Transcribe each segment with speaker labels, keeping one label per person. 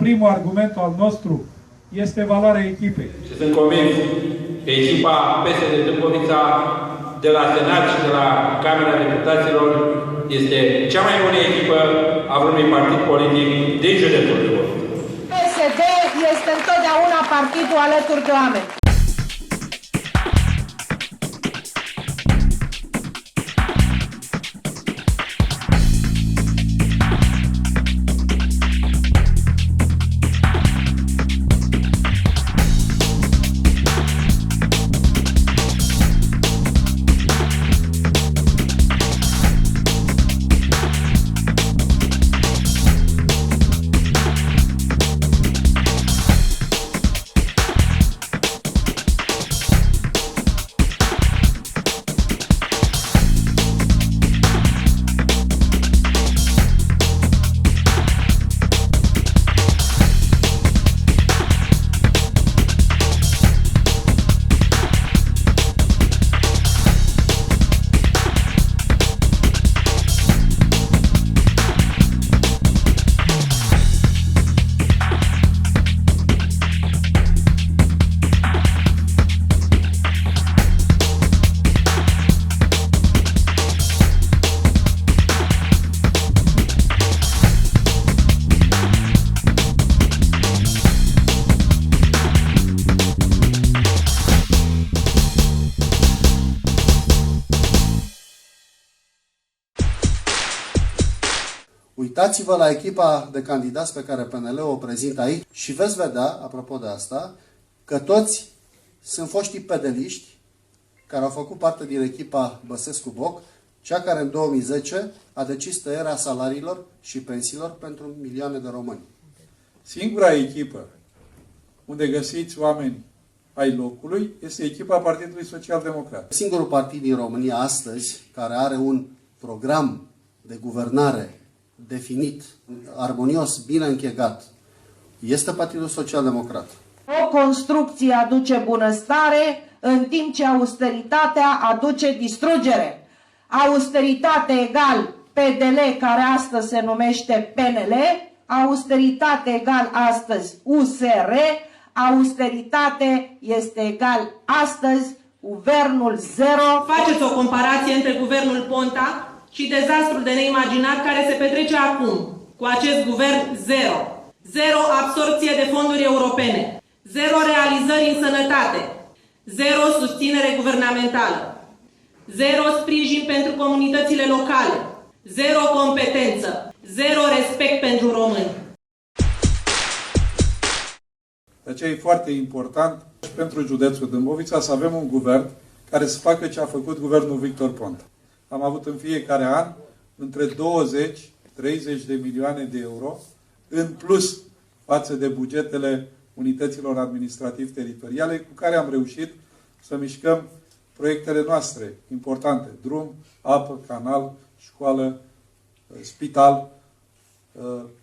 Speaker 1: Primul argument al nostru este valoarea echipei.
Speaker 2: Și sunt convins că echipa PSD Dâmbovița de la Senat și de la Camera Deputaților este cea mai bună echipă a vreunui partid politic din județul Dâmbovița.
Speaker 3: PSD este întotdeauna partidul alături de oameni.
Speaker 4: Uitați-vă la echipa de candidați pe care PNL o prezintă aici și veți vedea, apropo de asta, că toți sunt foștii pedeliști care au făcut parte din echipa Băsescu-Boc, cea care în 2010 a decis tăierea salariilor și pensiilor pentru milioane de români.
Speaker 1: Singura echipă unde găsiți oameni ai locului este echipa Partidului Social Democrat.
Speaker 4: Singurul partid din România astăzi care are un program de guvernare definit, armonios, bine închegat, este Partidul Social Democrat.
Speaker 3: O construcție aduce bunăstare, în timp ce austeritatea aduce distrugere. Austeritate egal PDL, care astăzi se numește PNL, austeritate egal astăzi USR, austeritate este egal astăzi Guvernul Zero.
Speaker 5: Faceți o comparație între Guvernul Ponta și dezastrul de neimaginat care se petrece acum cu acest guvern zero. Zero absorpție de fonduri europene, zero realizări în sănătate, zero susținere guvernamentală, zero sprijin pentru comunitățile locale, zero competență, zero respect pentru români.
Speaker 1: De aceea e foarte important și pentru județul Dâmbovița să avem un guvern care să facă ce a făcut guvernul Victor Ponta. Am avut în fiecare an între 20-30 de milioane de euro în plus față de bugetele unităților administrativ-teritoriale cu care am reușit să mișcăm proiectele noastre importante. Drum, apă, canal, școală, spital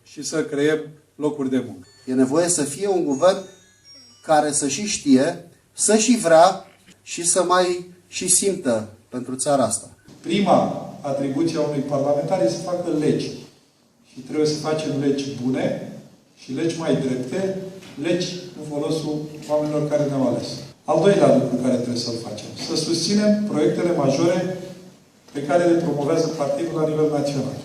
Speaker 1: și să creăm locuri de muncă.
Speaker 4: E nevoie să fie un guvern care să și știe, să și vrea și să mai și simtă pentru țara asta.
Speaker 1: Prima atribuție a unui parlamentar este să facă legi. Și trebuie să facem legi bune și legi mai drepte, legi în folosul oamenilor care ne-au ales. Al doilea lucru care trebuie să-l facem, să susținem proiectele majore pe care le promovează partidul la nivel național.